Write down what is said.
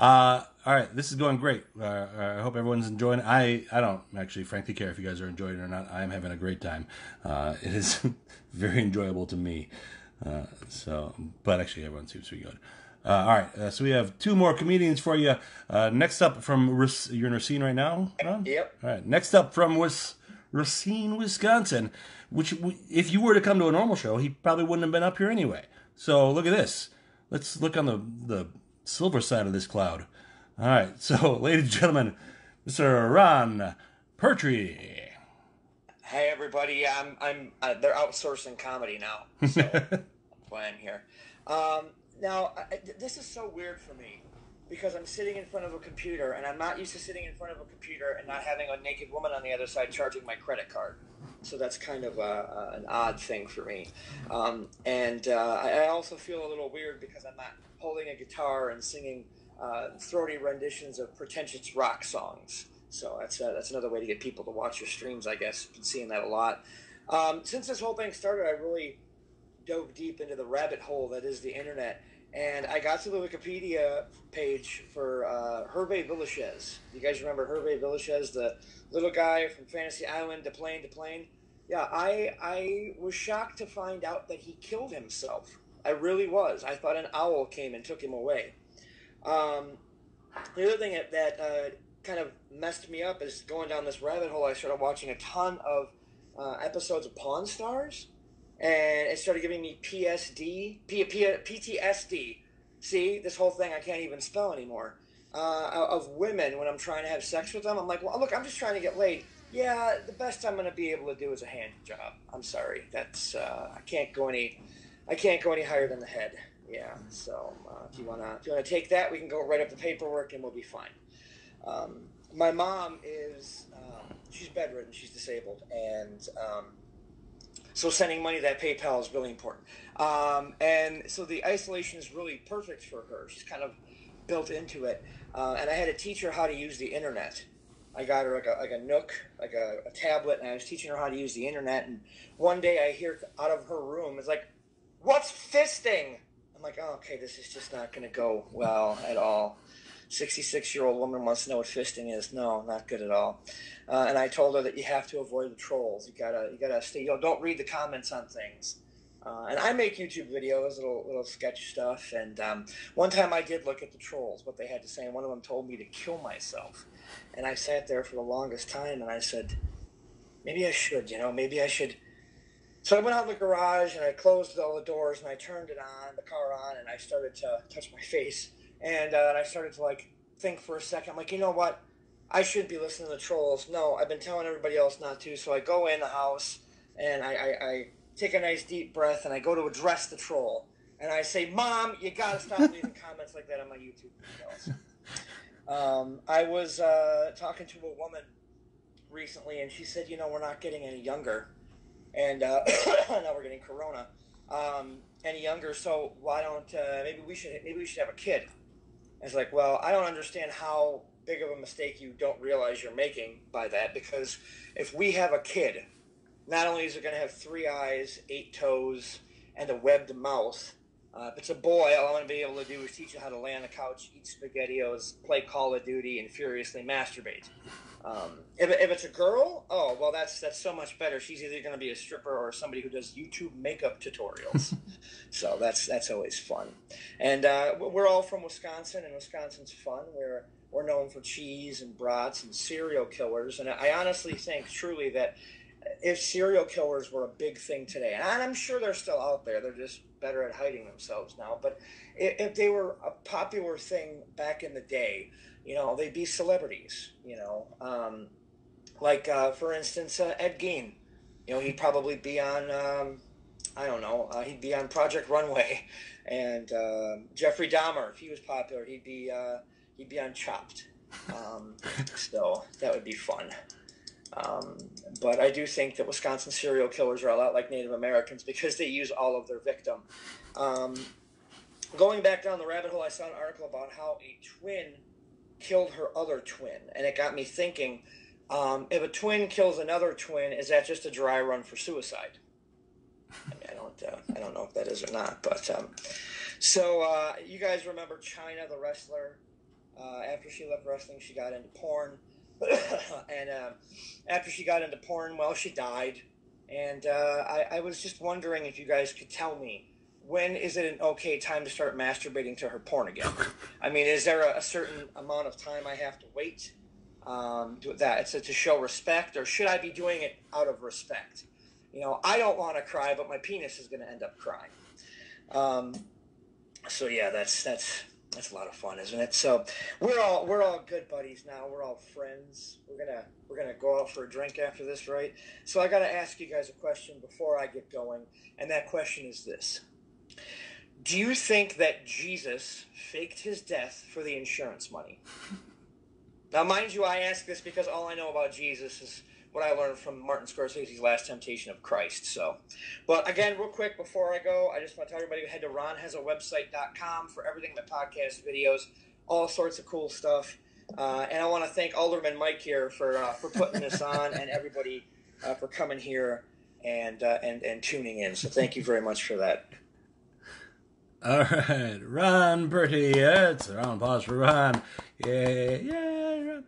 All right, this is going great. I hope everyone's enjoying it. I don't actually, frankly, care if you guys are enjoying it or not. I'm having a great time. It is very enjoyable to me. But actually, everyone seems to be good. All right, so we have two more comedians for you. Next up from you're in Racine right now, Ron? Yep. All right, next up from Racine, Wisconsin. Which, if you were to come to a normal show, he probably wouldn't have been up here anyway. So look at this. Let's look on the silver side of this cloud. All right, so ladies and gentlemen, Mr. Ron Pertry. Hey everybody, they're outsourcing comedy now, so that's why I'm here. This is so weird for me because I'm sitting in front of a computer and I'm not used to sitting in front of a computer and not having a naked woman on the other side charging my credit card. So that's kind of an odd thing for me. I also feel a little weird because I'm not holding a guitar and singing throaty renditions of pretentious rock songs. So that's another way to get people to watch your streams, I guess. I've been seeing that a lot. Since this whole thing started, I really dove deep into the rabbit hole that is the internet. And I got to the Wikipedia page for Hervé Villechaize. You guys remember Hervé Villechaize, the little guy from Fantasy Island, DePere? Yeah, I was shocked to find out that he killed himself. I really was. I thought an owl came and took him away. The other thing that kind of messed me up is going down this rabbit hole. I started watching a ton of episodes of Pawn Stars, and it started giving me PTSD. See, this whole thing I can't even spell anymore. Of women when I'm trying to have sex with them. I'm like, well, look, I'm just trying to get laid. Yeah, the best I'm going to be able to do is a hand job. I'm sorry, that's I can't go any higher than the head. Yeah, so if you wanna take that, we can go write up the paperwork and we'll be fine. My mom is she's bedridden, she's disabled, and so sending money to that PayPal is really important. And so the isolation is really perfect for her. She's kind of built into it, and I had to teach her how to use the internet. I got her like a Nook, like a tablet, and I was teaching her how to use the internet. And one day I hear out of her room, it's like, "What's fisting?" I'm like, oh, okay, this is just not going to go well at all. 66-year-old woman wants to know what fisting is. No, not good at all. And I told her that you have to avoid the trolls. You gotta stay. Don't read the comments on things. And I make YouTube videos, little sketch stuff. And one time I did look at the trolls, what they had to say, and one of them told me to kill myself. And I sat there for the longest time, and I said, maybe I should. Maybe I should. So I went out in the garage, and I closed all the doors, and I turned the car on, and I started to touch my face. And I started to, think for a second. I'm like, you know what? I shouldn't be listening to the trolls. No, I've been telling everybody else not to. So I go in the house, and I take a nice deep breath, and I go to address the troll. And I say, Mom, you got to stop leaving comments like that on my YouTube videos. I was talking to a woman recently, and she said, we're not getting any younger. And now we're getting corona any younger, so why don't maybe we should have a kid. And it's like, well, I don't understand how big of a mistake you don't realize you're making by that, because if we have a kid, not only is it going to have 3 eyes, 8 toes, and a webbed mouth, if it's a boy, all I'm going to be able to do is teach you how to lay on the couch, eat SpaghettiOs, play Call of Duty, and furiously masturbate. If it's a girl, oh, well, that's so much better. She's either going to be a stripper or somebody who does YouTube makeup tutorials. So that's always fun. And we're all from Wisconsin, and Wisconsin's fun. We're known for cheese and brats and serial killers. And I honestly think truly that if serial killers were a big thing today, and I'm sure they're still out there, they're just better at hiding themselves now, but if they were a popular thing back in the day, they'd be celebrities, for instance, Ed Gein, he'd probably be on, he'd be on Project Runway, and Jeffrey Dahmer, if he was popular, he'd be on Chopped, so that would be fun. But I do think that Wisconsin serial killers are a lot like Native Americans because they use all of their victim. Going back down the rabbit hole, I saw an article about how a twin killed her other twin, and it got me thinking, if a twin kills another twin, is that just a dry run for suicide? I don't know if that is or not, but so you guys remember China, the wrestler? after she left wrestling, she got into porn. And after she got into porn, well, she died. And I was just wondering if you guys could tell me, when is it an okay time to start masturbating to her porn again? I mean, is there a certain amount of time I have to wait to show respect, or should I be doing it out of respect? You know, I don't want to cry, but my penis is going to end up crying. So yeah, that's a lot of fun, isn't it? So we're all good buddies now. We're all friends. We're gonna go out for a drink after this, right? So I got to ask you guys a question before I get going, and that question is this: do you think that Jesus faked his death for the insurance money? Now, mind you, I ask this because all I know about Jesus is what I learned from Martin Scorsese's Last Temptation of Christ. So, but again, real quick before I go, I just want to tell everybody to head to ronhasawebsite.com for everything, the podcast, videos, all sorts of cool stuff. And I want to thank Alderman Mike here for putting this on, and everybody for coming here and tuning in. So thank you very much for that. All right, Ron Bertie, it's a round of applause for Ron. Yeah, Ron.